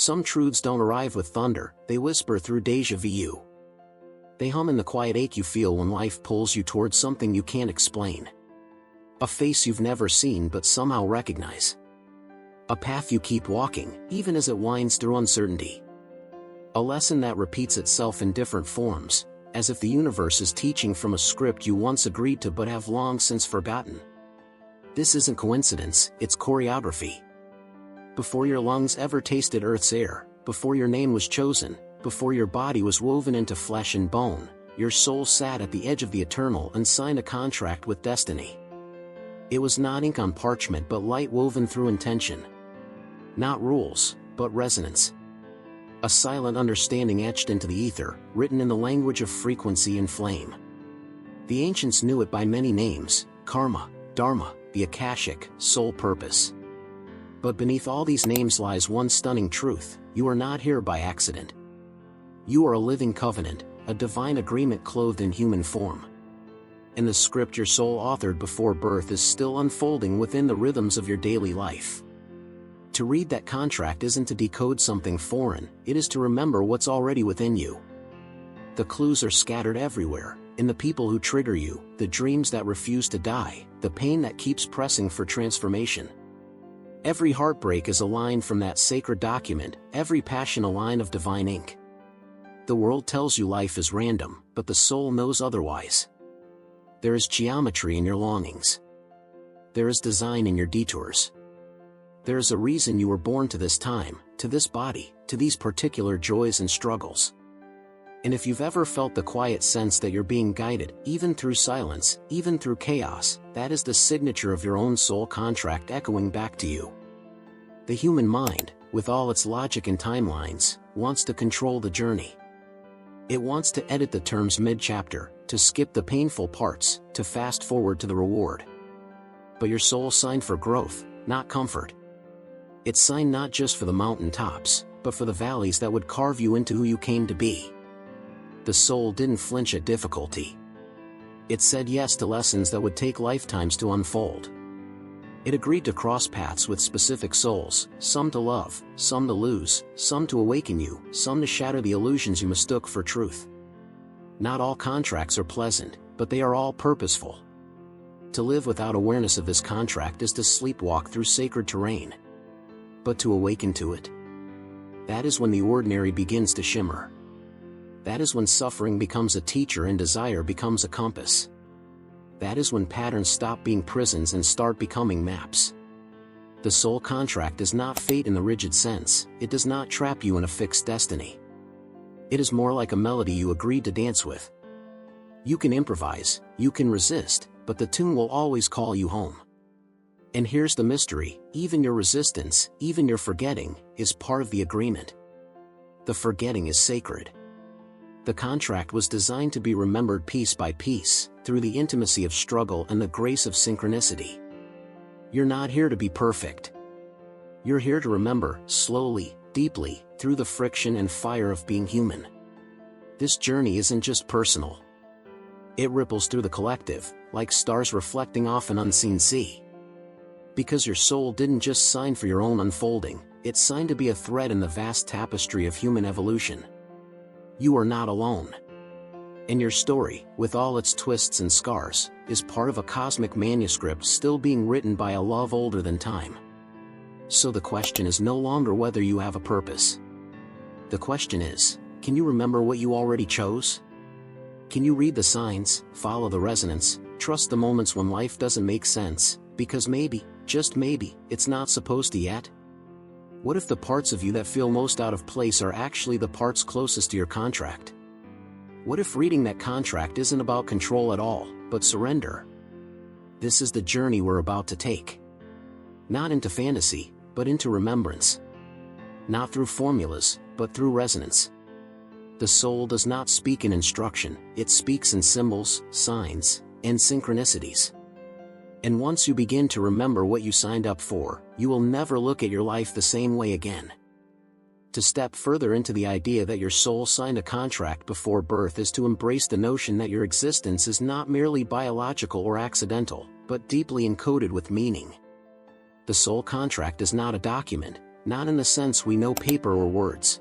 Some truths don't arrive with thunder, they whisper through déjà vu. They hum in the quiet ache you feel when life pulls you towards something you can't explain. A face you've never seen but somehow recognize. A path you keep walking, even as it winds through uncertainty. A lesson that repeats itself in different forms, as if the universe is teaching from a script you once agreed to but have long since forgotten. This isn't coincidence, it's choreography. Before your lungs ever tasted Earth's air, before your name was chosen, before your body was woven into flesh and bone, your soul sat at the edge of the eternal and signed a contract with destiny. It was not ink on parchment but light woven through intention. Not rules, but resonance. A silent understanding etched into the ether, written in the language of frequency and flame. The ancients knew it by many names: karma, dharma, the akashic, soul purpose. But beneath all these names lies one stunning truth: you are not here by accident. You are a living covenant, a divine agreement clothed in human form. And the script your soul authored before birth is still unfolding within the rhythms of your daily life. To read that contract isn't to decode something foreign, it is to remember what's already within you. The clues are scattered everywhere, in the people who trigger you, the dreams that refuse to die, the pain that keeps pressing for transformation. Every heartbreak is a line from that sacred document, every passion a line of divine ink. The world tells you life is random, but the soul knows otherwise. There is geometry in your longings. There is design in your detours. There is a reason you were born to this time, to this body, to these particular joys and struggles. And if you've ever felt the quiet sense that you're being guided, even through silence, even through chaos, that is the signature of your own soul contract echoing back to you. The human mind, with all its logic and timelines, wants to control the journey. It wants to edit the terms mid-chapter, to skip the painful parts, to fast forward to the reward. But your soul signed for growth, not comfort. It signed not just for the mountain tops, but for the valleys that would carve you into who you came to be. The soul didn't flinch at difficulty. It said yes to lessons that would take lifetimes to unfold. It agreed to cross paths with specific souls, some to love, some to lose, some to awaken you, some to shatter the illusions you mistook for truth. Not all contracts are pleasant, but they are all purposeful. To live without awareness of this contract is to sleepwalk through sacred terrain. But to awaken to it, that is when the ordinary begins to shimmer. That is when suffering becomes a teacher and desire becomes a compass. That is when patterns stop being prisons and start becoming maps. The soul contract is not fate in the rigid sense, it does not trap you in a fixed destiny. It is more like a melody you agreed to dance with. You can improvise, you can resist, but the tune will always call you home. And here's the mystery: even your resistance, even your forgetting, is part of the agreement. The forgetting is sacred. The contract was designed to be remembered piece by piece, through the intimacy of struggle and the grace of synchronicity. You're not here to be perfect. You're here to remember, slowly, deeply, through the friction and fire of being human. This journey isn't just personal. It ripples through the collective, like stars reflecting off an unseen sea. Because your soul didn't just sign for your own unfolding, it signed to be a thread in the vast tapestry of human evolution. You are not alone. And your story, with all its twists and scars, is part of a cosmic manuscript still being written by a love older than time. So the question is no longer whether you have a purpose. The question is, can you remember what you already chose? Can you read the signs, follow the resonance, trust the moments when life doesn't make sense, because maybe, just maybe, it's not supposed to yet? What if the parts of you that feel most out of place are actually the parts closest to your contract? What if reading that contract isn't about control at all, but surrender? This is the journey we're about to take. Not into fantasy, but into remembrance. Not through formulas, but through resonance. The soul does not speak in instruction, it speaks in symbols, signs, and synchronicities. And once you begin to remember what you signed up for, you will never look at your life the same way again. To step further into the idea that your soul signed a contract before birth is to embrace the notion that your existence is not merely biological or accidental, but deeply encoded with meaning. The soul contract is not a document, not in the sense we know paper or words.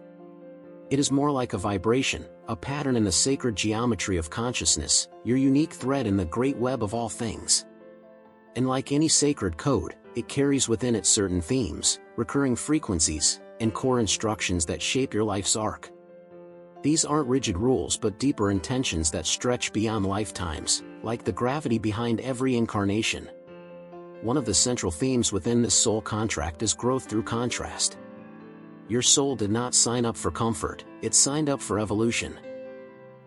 It is more like a vibration, a pattern in the sacred geometry of consciousness, your unique thread in the great web of all things. And like any sacred code, it carries within it certain themes, recurring frequencies, and core instructions that shape your life's arc. These aren't rigid rules but deeper intentions that stretch beyond lifetimes, like the gravity behind every incarnation. One of the central themes within this soul contract is growth through contrast. Your soul did not sign up for comfort, it signed up for evolution.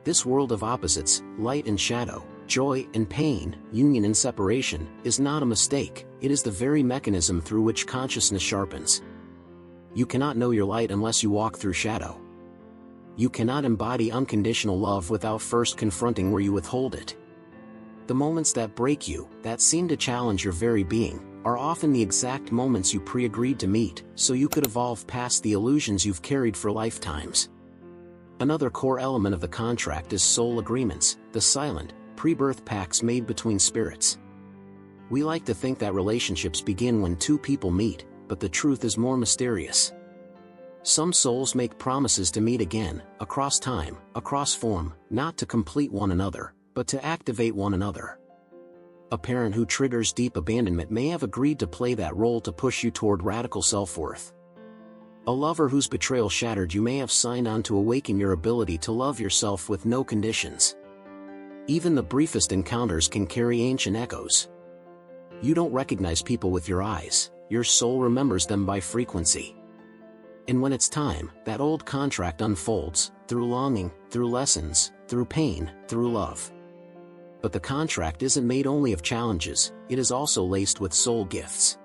This world of opposites, light and shadow, joy and pain, union and separation, is not a mistake, it is the very mechanism through which consciousness sharpens. You cannot know your light unless you walk through shadow. You cannot embody unconditional love without first confronting where you withhold it. The moments that break you, that seem to challenge your very being, are often the exact moments you pre-agreed to meet, so you could evolve past the illusions you've carried for lifetimes. Another core element of the contract is soul agreements, the silent, pre-birth pacts made between spirits. We like to think that relationships begin when two people meet, but the truth is more mysterious. Some souls make promises to meet again, across time, across form, not to complete one another, but to activate one another. A parent who triggers deep abandonment may have agreed to play that role to push you toward radical self-worth. A lover whose betrayal shattered you may have signed on to awaken your ability to love yourself with no conditions. Even the briefest encounters can carry ancient echoes. You don't recognize people with your eyes, your soul remembers them by frequency. And when it's time, that old contract unfolds, through longing, through lessons, through pain, through love. But the contract isn't made only of challenges, it is also laced with soul gifts.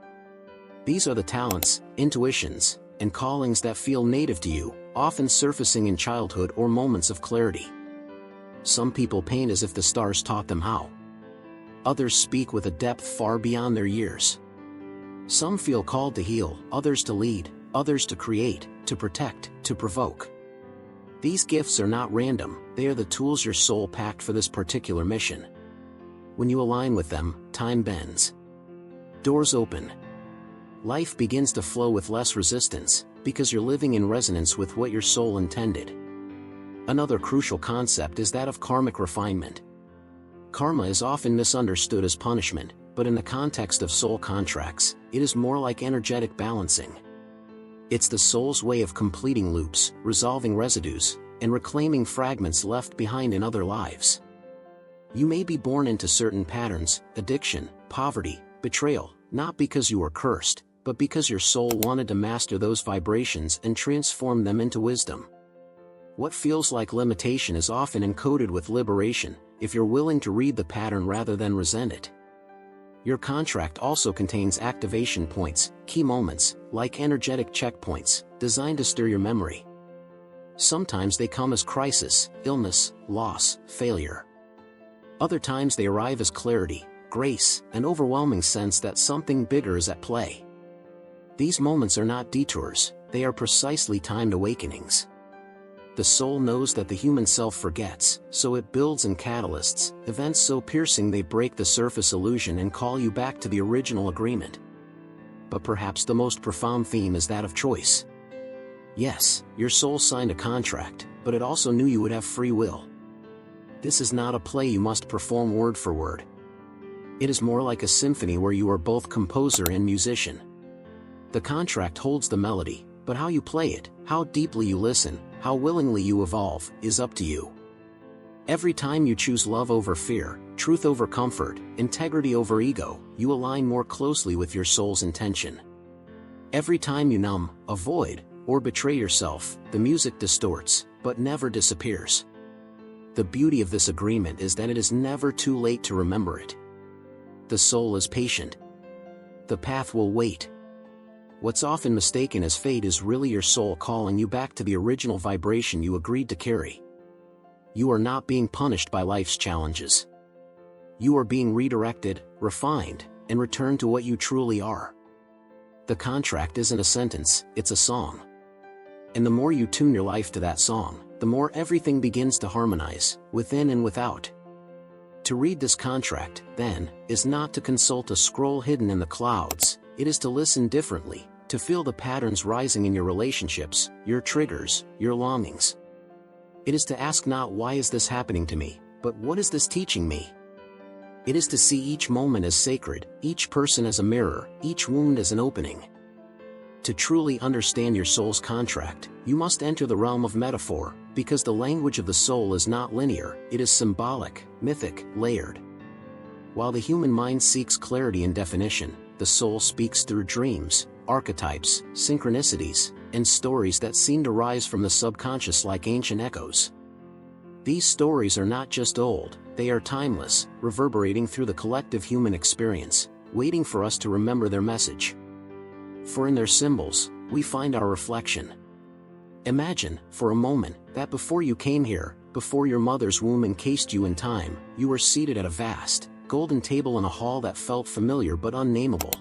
These are the talents, intuitions, and callings that feel native to you, often surfacing in childhood or moments of clarity. Some people paint as if the stars taught them how. Others speak with a depth far beyond their years. Some feel called to heal, others to lead, others to create, to protect, to provoke. These gifts are not random, they are the tools your soul packed for this particular mission. When you align with them, time bends. Doors open. Life begins to flow with less resistance, because you're living in resonance with what your soul intended. Another crucial concept is that of karmic refinement. Karma is often misunderstood as punishment, but in the context of soul contracts, it is more like energetic balancing. It's the soul's way of completing loops, resolving residues, and reclaiming fragments left behind in other lives. You may be born into certain patterns, addiction, poverty, betrayal, not because you were cursed, but because your soul wanted to master those vibrations and transform them into wisdom. What feels like limitation is often encoded with liberation, if you're willing to read the pattern rather than resent it. Your contract also contains activation points, key moments, like energetic checkpoints, designed to stir your memory. Sometimes they come as crisis, illness, loss, failure. Other times they arrive as clarity, grace, an overwhelming sense that something bigger is at play. These moments are not detours, they are precisely timed awakenings. The soul knows that the human self forgets, so it builds in catalysts, events so piercing they break the surface illusion and call you back to the original agreement. But perhaps the most profound theme is that of choice. Yes, your soul signed a contract, but it also knew you would have free will. This is not a play you must perform word for word. It is more like a symphony where you are both composer and musician. The contract holds the melody, but how you play it, how deeply you listen, how willingly you evolve, is up to you. Every time you choose love over fear, truth over comfort, integrity over ego, you align more closely with your soul's intention. Every time you numb, avoid, or betray yourself, the music distorts, but never disappears. The beauty of this agreement is that it is never too late to remember it. The soul is patient. The path will wait. What's often mistaken as fate is really your soul calling you back to the original vibration you agreed to carry. You are not being punished by life's challenges. You are being redirected, refined, and returned to what you truly are. The contract isn't a sentence, it's a song. And the more you tune your life to that song, the more everything begins to harmonize, within and without. To read this contract, then, is not to consult a scroll hidden in the clouds, it is to listen differently, To feel the patterns rising in your relationships, your triggers, your longings. It is to ask not why is this happening to me, but what is this teaching me? It is to see each moment as sacred, each person as a mirror, each wound as an opening. To truly understand your soul's contract, you must enter the realm of metaphor, because the language of the soul is not linear, it is symbolic, mythic, layered. While the human mind seeks clarity and definition, the soul speaks through dreams, archetypes, synchronicities, and stories that seem to rise from the subconscious like ancient echoes. These stories are not just old, they are timeless, reverberating through the collective human experience, waiting for us to remember their message. For in their symbols, we find our reflection. Imagine, for a moment, that before you came here, before your mother's womb encased you in time, you were seated at a vast, golden table in a hall that felt familiar but unnameable.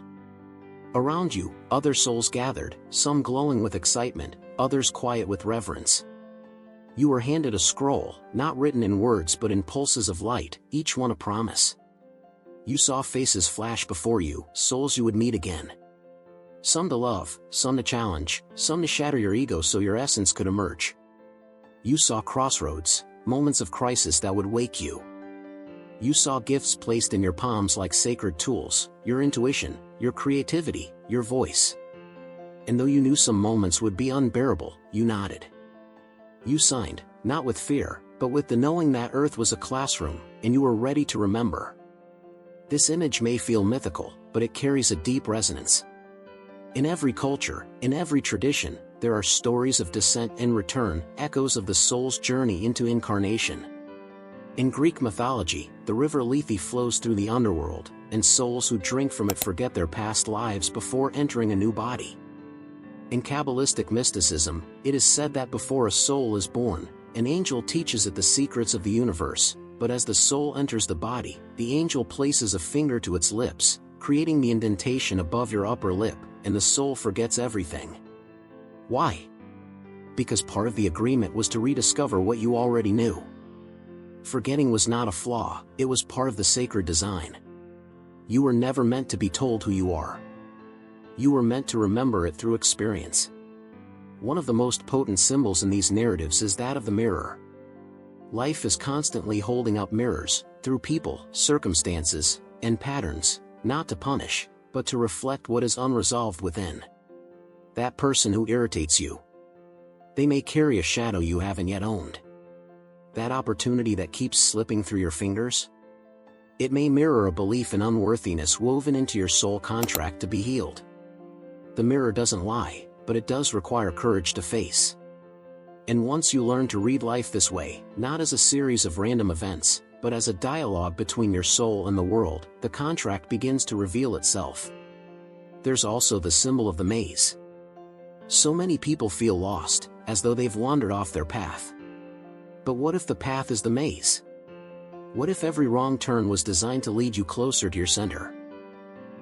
Around you, other souls gathered, some glowing with excitement, others quiet with reverence. You were handed a scroll, not written in words but in pulses of light, each one a promise. You saw faces flash before you, souls you would meet again. Some to love, some to challenge, some to shatter your ego so your essence could emerge. You saw crossroads, moments of crisis that would wake you. You saw gifts placed in your palms like sacred tools, your intuition, your creativity, your voice. And though you knew some moments would be unbearable, you nodded. You signed, not with fear, but with the knowing that Earth was a classroom, and you were ready to remember. This image may feel mythical, but it carries a deep resonance. In every culture, in every tradition, there are stories of descent and return, echoes of the soul's journey into incarnation. In Greek mythology, the river Lethe flows through the underworld, and souls who drink from it forget their past lives before entering a new body. In Kabbalistic mysticism, it is said that before a soul is born, an angel teaches it the secrets of the universe, but as the soul enters the body, the angel places a finger to its lips, creating the indentation above your upper lip, and the soul forgets everything. Why? Because part of the agreement was to rediscover what you already knew. Forgetting was not a flaw, it was part of the sacred design. You were never meant to be told who you are. You were meant to remember it through experience. One of the most potent symbols in these narratives is that of the mirror. Life is constantly holding up mirrors, through people, circumstances, and patterns, not to punish, but to reflect what is unresolved within. That person who irritates you. They may carry a shadow you haven't yet owned. That opportunity that keeps slipping through your fingers? It may mirror a belief in unworthiness woven into your soul contract to be healed. The mirror doesn't lie, but it does require courage to face. And once you learn to read life this way, not as a series of random events, but as a dialogue between your soul and the world, the contract begins to reveal itself. There's also the symbol of the maze. So many people feel lost, as though they've wandered off their path. But what if the path is the maze? What if every wrong turn was designed to lead you closer to your center?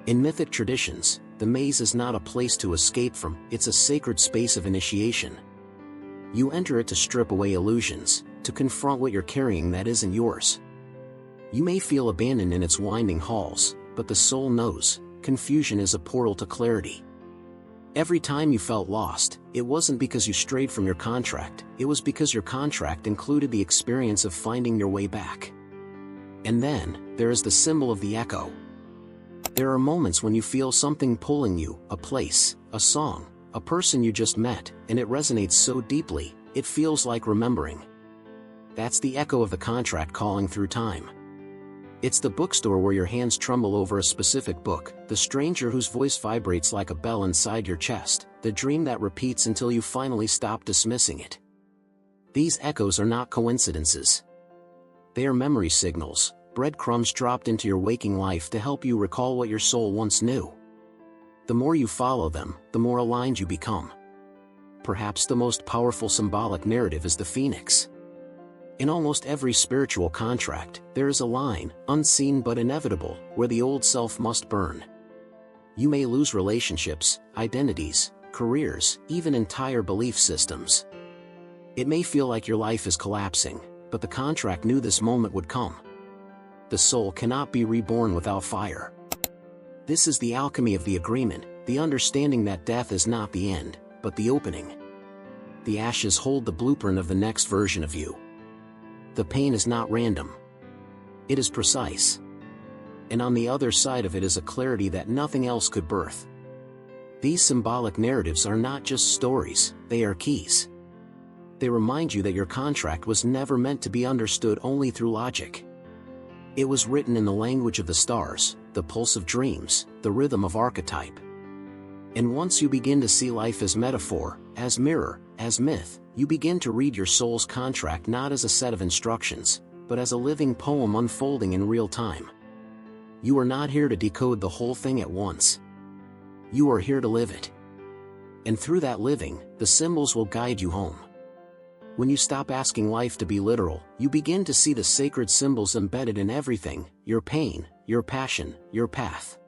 In mythic traditions, the maze is not a place to escape from, it's a sacred space of initiation. You enter it to strip away illusions, to confront what you're carrying that isn't yours. You may feel abandoned in its winding halls, but the soul knows, confusion is a portal to clarity. Every time you felt lost, it wasn't because you strayed from your contract, it was because your contract included the experience of finding your way back. And then, there is the symbol of the echo. There are moments when you feel something pulling you, a place, a song, a person you just met, and it resonates so deeply, it feels like remembering. That's the echo of the contract calling through time. It's the bookstore where your hands tremble over a specific book, the stranger whose voice vibrates like a bell inside your chest, the dream that repeats until you finally stop dismissing it. These echoes are not coincidences. They are memory signals, breadcrumbs dropped into your waking life to help you recall what your soul once knew. The more you follow them, the more aligned you become. Perhaps the most powerful symbolic narrative is the phoenix. In almost every spiritual contract, there is a line, unseen but inevitable, where the old self must burn. You may lose relationships, identities, careers, even entire belief systems. It may feel like your life is collapsing, but the contract knew this moment would come. The soul cannot be reborn without fire. This is the alchemy of the agreement, the understanding that death is not the end, but the opening. The ashes hold the blueprint of the next version of you. The pain is not random. It is precise. And on the other side of it is a clarity that nothing else could birth. These symbolic narratives are not just stories, they are keys. They remind you that your contract was never meant to be understood only through logic. It was written in the language of the stars, the pulse of dreams, the rhythm of archetype. And once you begin to see life as metaphor, as mirror, as myth, you begin to read your soul's contract not as a set of instructions, but as a living poem unfolding in real time. You are not here to decode the whole thing at once. You are here to live it. And through that living, the symbols will guide you home. When you stop asking life to be literal, you begin to see the sacred symbols embedded in everything, your pain, your passion, your path.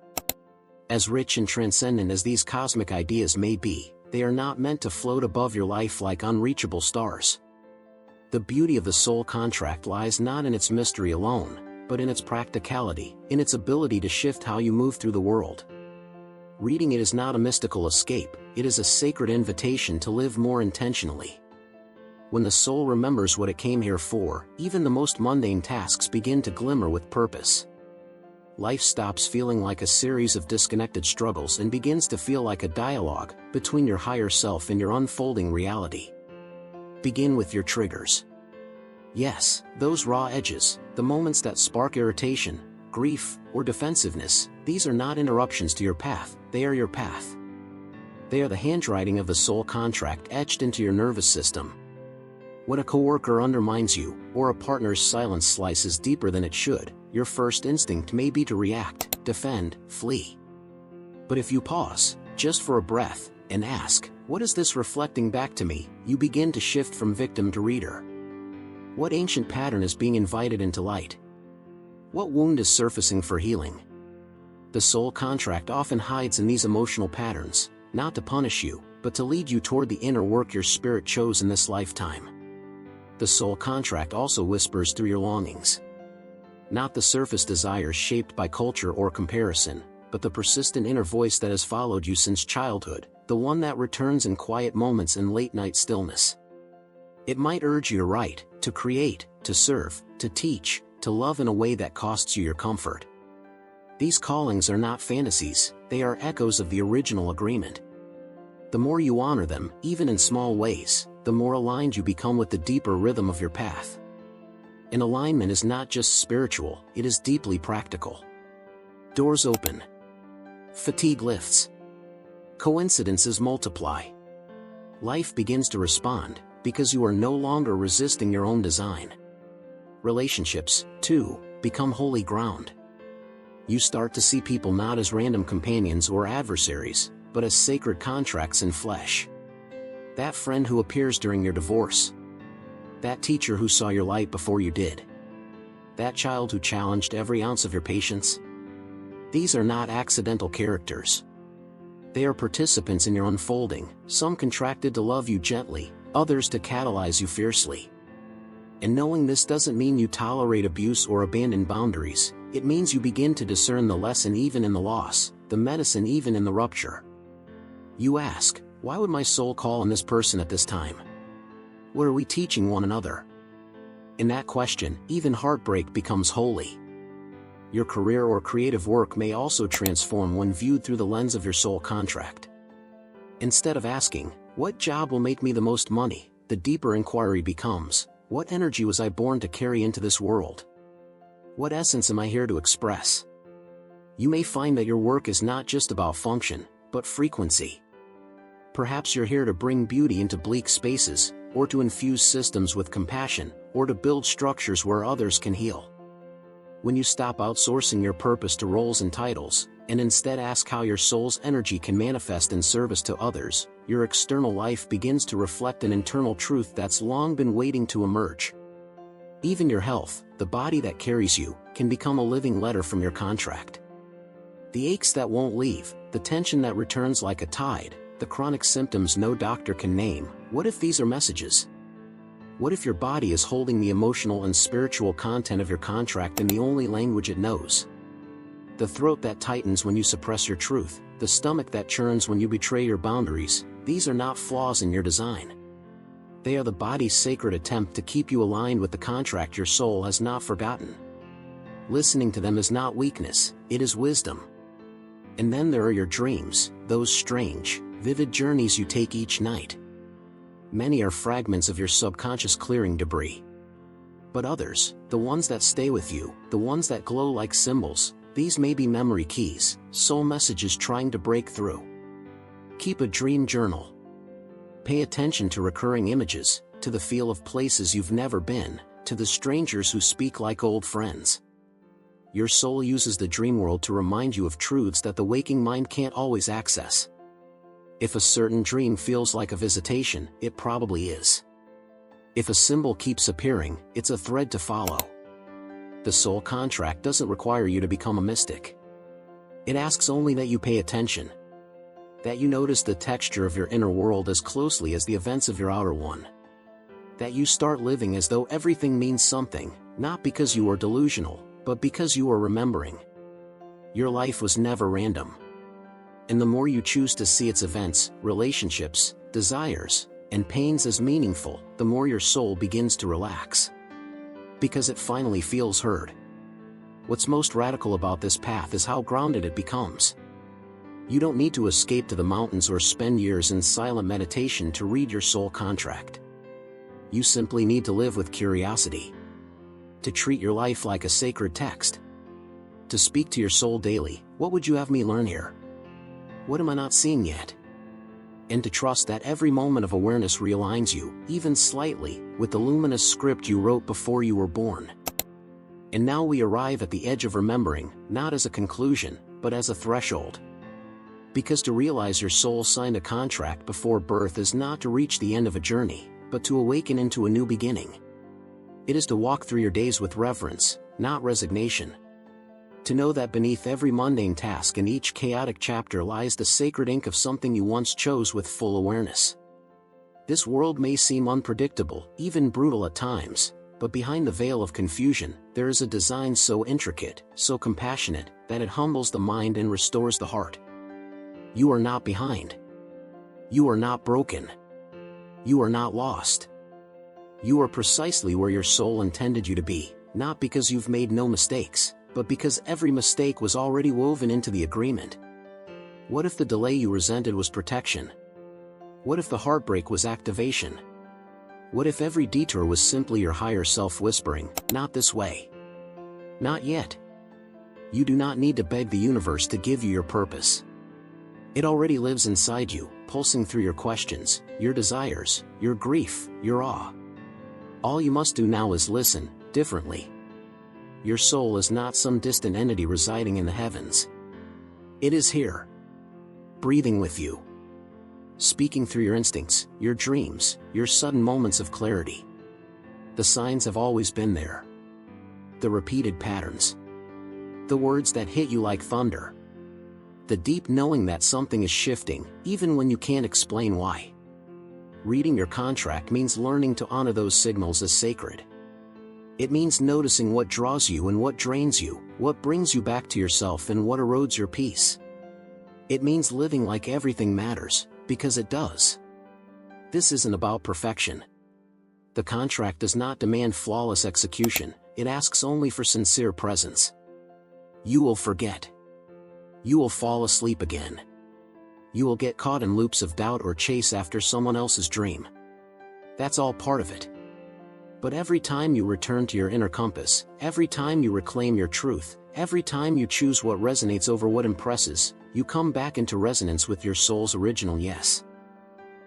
As rich and transcendent as these cosmic ideas may be, they are not meant to float above your life like unreachable stars. The beauty of the soul contract lies not in its mystery alone, but in its practicality, in its ability to shift how you move through the world. Reading it is not a mystical escape, it is a sacred invitation to live more intentionally. When the soul remembers what it came here for, even the most mundane tasks begin to glimmer with purpose. Life stops feeling like a series of disconnected struggles and begins to feel like a dialogue between your higher self and your unfolding reality. Begin with your triggers. Yes, those raw edges, the moments that spark irritation, grief, or defensiveness, these are not interruptions to your path, they are your path. They are the handwriting of the soul contract etched into your nervous system. When a coworker undermines you, or a partner's silence slices deeper than it should, your first instinct may be to react, defend, flee. But if you pause, just for a breath, and ask, what is this reflecting back to me, you begin to shift from victim to reader. What ancient pattern is being invited into light? What wound is surfacing for healing? The soul contract often hides in these emotional patterns, not to punish you, but to lead you toward the inner work your spirit chose in this lifetime. The soul contract also whispers through your longings. Not the surface desires shaped by culture or comparison, but the persistent inner voice that has followed you since childhood, the one that returns in quiet moments and late-night stillness. It might urge you to write, to create, to serve, to teach, to love in a way that costs you your comfort. These callings are not fantasies, they are echoes of the original agreement. The more you honor them, even in small ways, the more aligned you become with the deeper rhythm of your path. And alignment is not just spiritual, it is deeply practical. Doors open. Fatigue lifts. Coincidences multiply. Life begins to respond, because you are no longer resisting your own design. Relationships, too, become holy ground. You start to see people not as random companions or adversaries, but as sacred contracts in flesh. That friend who appears during your divorce. That teacher who saw your light before you did. That child who challenged every ounce of your patience. These are not accidental characters. They are participants in your unfolding, some contracted to love you gently, others to catalyze you fiercely. And knowing this doesn't mean you tolerate abuse or abandon boundaries, it means you begin to discern the lesson even in the loss, the medicine even in the rupture. You ask, why would my soul call on this person at this time? What are we teaching one another? In that question, even heartbreak becomes holy. Your career or creative work may also transform when viewed through the lens of your soul contract. Instead of asking, what job will make me the most money, the deeper inquiry becomes, what energy was I born to carry into this world? What essence am I here to express? You may find that your work is not just about function, but frequency. Perhaps you're here to bring beauty into bleak spaces, or to infuse systems with compassion, or to build structures where others can heal. When you stop outsourcing your purpose to roles and titles, and instead ask how your soul's energy can manifest in service to others, your external life begins to reflect an internal truth that's long been waiting to emerge. Even your health, the body that carries you, can become a living letter from your contract. The aches that won't leave, the tension that returns like a tide, the chronic symptoms no doctor can name, what if these are messages? What if your body is holding the emotional and spiritual content of your contract in the only language it knows? The throat that tightens when you suppress your truth, The stomach that churns when you betray your boundaries, these are not flaws in your design. They are the body's sacred attempt to keep you aligned with the contract your soul has not forgotten. Listening to them is not weakness, it is wisdom. And then there are your dreams, those strange, vivid journeys you take each night. Many are fragments of your subconscious clearing debris. But others, the ones that stay with you, the ones that glow like symbols, these may be memory keys, soul messages trying to break through. Keep a dream journal. Pay attention to recurring images, to the feel of places you've never been, to the strangers who speak like old friends. Your soul uses the dream world to remind you of truths that the waking mind can't always access. If a certain dream feels like a visitation, it probably is. If a symbol keeps appearing, it's a thread to follow. The soul contract doesn't require you to become a mystic. It asks only that you pay attention. That you notice the texture of your inner world as closely as the events of your outer one. That you start living as though everything means something, not because you are delusional, but because you are remembering. Your life was never random. And the more you choose to see its events, relationships, desires, and pains as meaningful, the more your soul begins to relax. Because it finally feels heard. What's most radical about this path is how grounded it becomes. You don't need to escape to the mountains or spend years in silent meditation to read your soul contract. You simply need to live with curiosity. To treat your life like a sacred text. To speak to your soul daily, what would you have me learn here? What am I not seeing yet? And to trust that every moment of awareness realigns you, even slightly, with the luminous script you wrote before you were born. And now we arrive at the edge of remembering, not as a conclusion, but as a threshold. Because to realize your soul signed a contract before birth is not to reach the end of a journey, but to awaken into a new beginning. It is to walk through your days with reverence, not resignation. To know that beneath every mundane task and each chaotic chapter lies the sacred ink of something you once chose with full awareness. This world may seem unpredictable, even brutal at times, but behind the veil of confusion, there is a design so intricate, so compassionate, that it humbles the mind and restores the heart. You are not behind. You are not broken. You are not lost. You are precisely where your soul intended you to be, not because you've made no mistakes, but because every mistake was already woven into the agreement. What if the delay you resented was protection? What if the heartbreak was activation? What if every detour was simply your higher self whispering, "Not this way. Not yet." You do not need to beg the universe to give you your purpose. It already lives inside you, pulsing through your questions, your desires, your grief, your awe. All you must do now is listen, differently. Your soul is not some distant entity residing in the heavens. It is here. Breathing with you. Speaking through your instincts, your dreams, your sudden moments of clarity. The signs have always been there. The repeated patterns. The words that hit you like thunder. The deep knowing that something is shifting, even when you can't explain why. Reading your contract means learning to honor those signals as sacred. It means noticing what draws you and what drains you, what brings you back to yourself and what erodes your peace. It means living like everything matters, because it does. This isn't about perfection. The contract does not demand flawless execution, it asks only for sincere presence. You will forget. You will fall asleep again. You will get caught in loops of doubt or chase after someone else's dream. That's all part of it. But every time you return to your inner compass, every time you reclaim your truth, every time you choose what resonates over what impresses, you come back into resonance with your soul's original yes.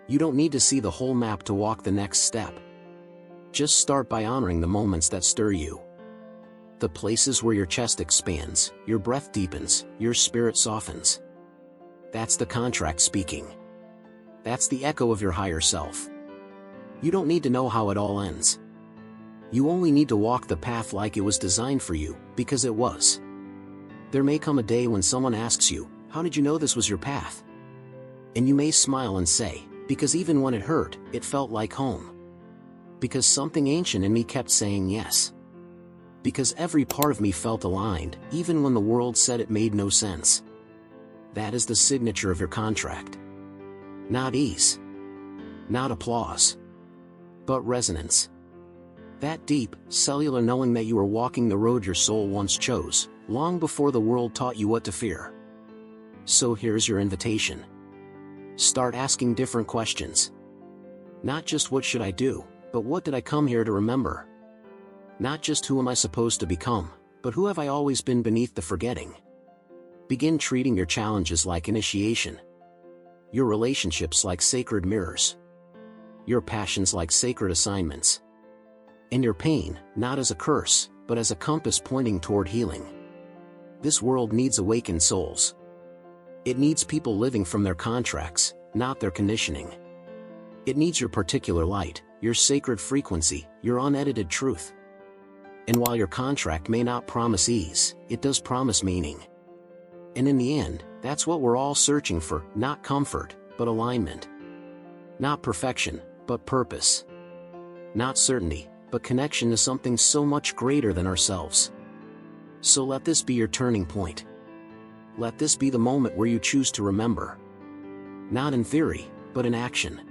You don't need to see the whole map to walk the next step. Just start by honoring the moments that stir you. The places where your chest expands, your breath deepens, your spirit softens. That's the contract speaking. That's the echo of your higher self. You don't need to know how it all ends. You only need to walk the path like it was designed for you, because it was. There may come a day when someone asks you, "How did you know this was your path?" And you may smile and say, "Because even when it hurt, it felt like home. Because something ancient in me kept saying yes. Because every part of me felt aligned, even when the world said it made no sense." That is the signature of your contract. Not ease. Not applause. But resonance. That deep, cellular knowing that you are walking the road your soul once chose, long before the world taught you what to fear. So here's your invitation. Start asking different questions. Not just what should I do, but what did I come here to remember? Not just who am I supposed to become, but who have I always been beneath the forgetting? Begin treating your challenges like initiation. Your relationships like sacred mirrors. Your passions like sacred assignments. And your pain, not as a curse, but as a compass pointing toward healing. This world needs awakened souls. It needs people living from their contracts, not their conditioning. It needs your particular light, your sacred frequency, your unedited truth. And while your contract may not promise ease, it does promise meaning. And in the end, that's what we're all searching for, not comfort, but alignment. Not perfection, but purpose. Not certainty, but connection to something so much greater than ourselves. So let this be your turning point. Let this be the moment where you choose to remember. Not in theory, but in action.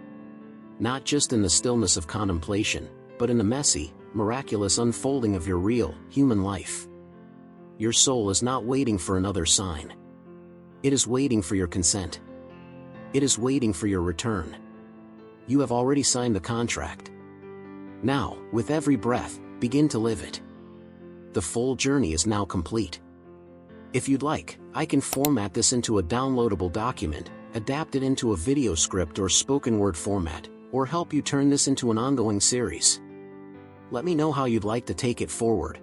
Not just in the stillness of contemplation, but in the messy, miraculous unfolding of your real, human life. Your soul is not waiting for another sign. It is waiting for your consent. It is waiting for your return. You have already signed the contract. Now, with every breath, begin to live it. The full journey is now complete. If you'd like, I can format this into a downloadable document, adapt it into a video script or spoken word format, or help you turn this into an ongoing series. Let me know how you'd like to take it forward.